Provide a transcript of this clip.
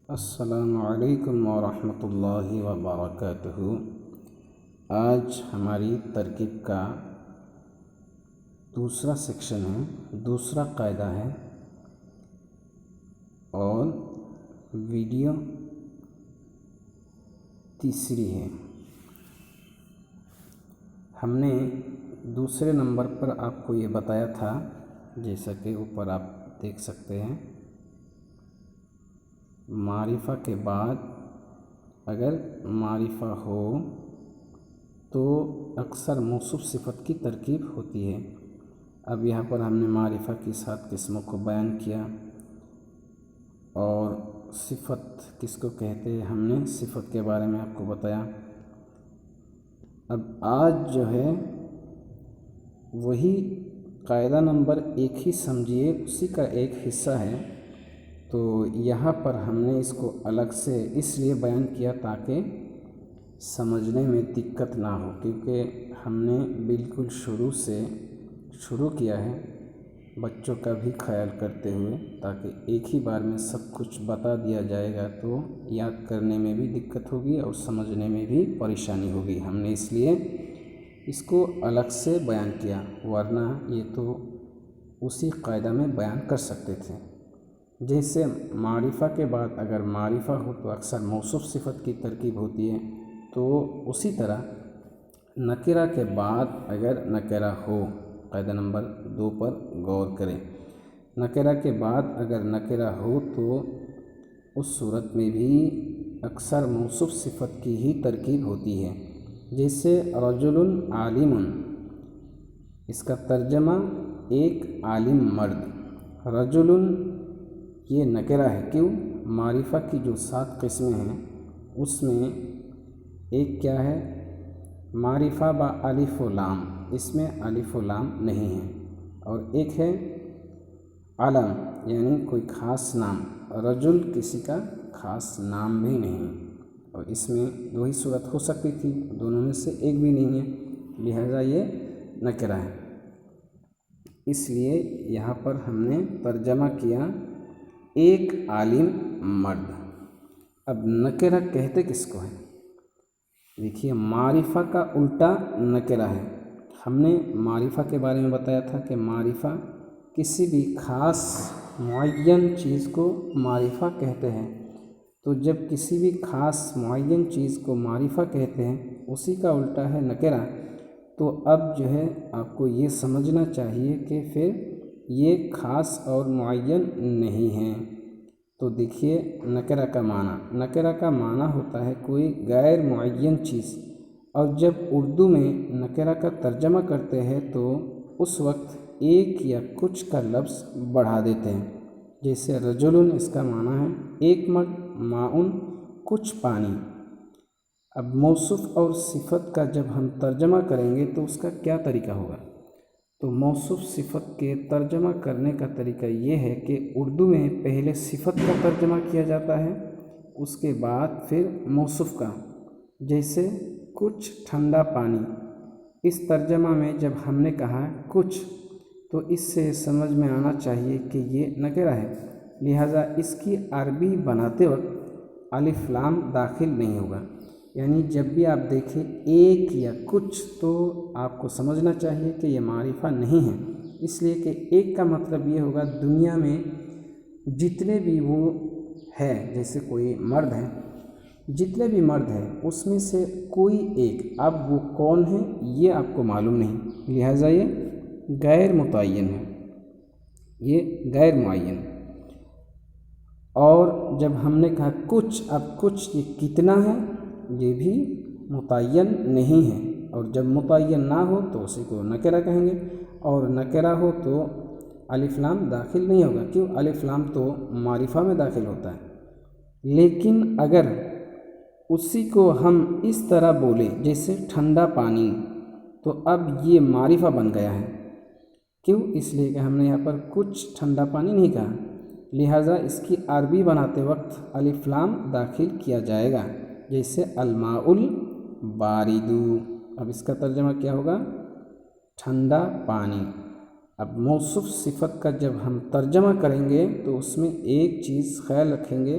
السلام علیکم ورحمۃ اللہ وبرکاتہ۔ آج ہماری ترکیب کا دوسرا سیکشن ہے، دوسرا قاعدہ ہے اور ویڈیو تیسری ہے۔ ہم نے دوسرے نمبر پر آپ کو یہ بتایا تھا، جیسا کہ اوپر آپ دیکھ سکتے ہیں، معرفہ کے بعد اگر معرفہ ہو تو اکثر موصوف صفت کی ترکیب ہوتی ہے۔ اب یہاں پر ہم نے معرفہ کی 7 قسموں کو بیان کیا اور صفت کس کو کہتے ہیں ہم نے صفت کے بارے میں آپ کو بتایا۔ اب آج جو ہے وہی قاعدہ نمبر 1 ہی سمجھیے، اسی کا ایک حصہ ہے، تو یہاں پر ہم نے اس کو الگ سے اس لیے بیان کیا تاکہ سمجھنے میں دقت نہ ہو، کیونکہ ہم نے بالکل شروع کیا ہے بچوں کا بھی خیال کرتے ہوئے، تاکہ ایک ہی بار میں سب کچھ بتا دیا جائے گا تو یاد کرنے میں بھی دقت ہوگی اور سمجھنے میں بھی پریشانی ہوگی۔ ہم نے اس لیے اس کو الگ سے بیان کیا، ورنہ یہ تو اسی قاعدہ میں بیان کر سکتے تھے۔ جیسے معرفہ کے بعد اگر معرفہ ہو تو اکثر موصوف صفت کی ترکیب ہوتی ہے، تو اسی طرح نکرہ کے بعد اگر نکرہ ہو، قاعدہ نمبر 2 پر غور کریں، نکرہ کے بعد اگر نکرہ ہو تو اس صورت میں بھی اکثر موصوف صفت کی ہی ترکیب ہوتی ہے۔ جیسے رجل عالم، اس کا ترجمہ ایک عالم مرد۔ رجل یہ نکرہ ہے، کیوں؟ معرفہ کی جو 7 قسمیں ہیں اس میں ایک کیا ہے؟ معرفہ با الف و لام، اس میں الف و لام نہیں ہے، اور ایک ہے علم یعنی کوئی خاص نام۔ رجل کسی کا خاص نام بھی نہیں، اور اس میں 2 ہی صورت ہو سکتی تھی، دونوں میں سے ایک بھی نہیں ہے، لہذا یہ نکرہ ہے۔ اس لیے یہاں پر ہم نے ترجمہ کیا ایک عالم مرد۔ اب نکرہ کہتے کس کو ہے؟ دیکھیے، معرفہ کا الٹا نکرہ ہے۔ ہم نے معرفہ کے بارے میں بتایا تھا کہ معرفہ کسی بھی خاص معین چیز کو معرفہ کہتے ہیں، تو جب کسی بھی خاص معین چیز کو معرفہ کہتے ہیں، اسی کا الٹا ہے نکرہ، تو اب جو ہے آپ کو یہ سمجھنا چاہیے کہ پھر یہ خاص اور معین نہیں ہیں۔ تو دیکھیے، نکرہ کا معنی ہوتا ہے کوئی غیر معین چیز، اور جب اردو میں نکرہ کا ترجمہ کرتے ہیں تو اس وقت ایک یا کچھ کا لفظ بڑھا دیتے ہیں۔ جیسے رجل، اس کا معنی ہے ایک مرد، ماؤن کچھ پانی۔ اب موصوف اور صفت کا جب ہم ترجمہ کریں گے تو اس کا کیا طریقہ ہوگا؟ تو موصوف صفت کے ترجمہ کرنے کا طریقہ یہ ہے کہ اردو میں پہلے صفت کا ترجمہ کیا جاتا ہے، اس کے بعد پھر موصوف کا۔ جیسے کچھ ٹھنڈا پانی، اس ترجمہ میں جب ہم نے کہا کچھ، تو اس سے سمجھ میں آنا چاہیے کہ یہ نکرہ ہے، لہٰذا اس کی عربی بناتے وقت الف لام داخل نہیں ہوگا۔ یعنی جب بھی آپ دیکھیں ایک یا کچھ، تو آپ کو سمجھنا چاہیے کہ یہ معرفہ نہیں ہے، اس لیے کہ ایک کا مطلب یہ ہوگا دنیا میں جتنے بھی وہ ہے، جیسے کوئی مرد ہے، جتنے بھی مرد ہیں اس میں سے کوئی ایک، اب وہ کون ہے یہ آپ کو معلوم نہیں، لہٰذا یہ غیر متعین ہے، یہ غیر معین۔ اور جب ہم نے کہا کچھ، اب کچھ یہ کتنا ہے یہ بھی متعین نہیں ہے، اور جب متعین نہ ہو تو اسی کو نکرہ کہیں گے، اور نکرہ ہو تو الف لام داخل نہیں ہوگا، کیوں؟ الف لام تو معرفہ میں داخل ہوتا ہے۔ لیکن اگر اسی کو ہم اس طرح بولے جیسے ٹھنڈا پانی، تو اب یہ معرفہ بن گیا ہے، کیوں؟ اس لیے کہ ہم نے یہاں پر کچھ ٹھنڈا پانی نہیں کہا، لہٰذا اس کی عربی بناتے وقت الف لام داخل کیا جائے گا، جیسے الماء البارد۔ اب اس کا ترجمہ کیا ہوگا؟ ٹھنڈا پانی۔ اب موصوف صفت کا جب ہم ترجمہ کریں گے تو اس میں ایک چیز خیال رکھیں گے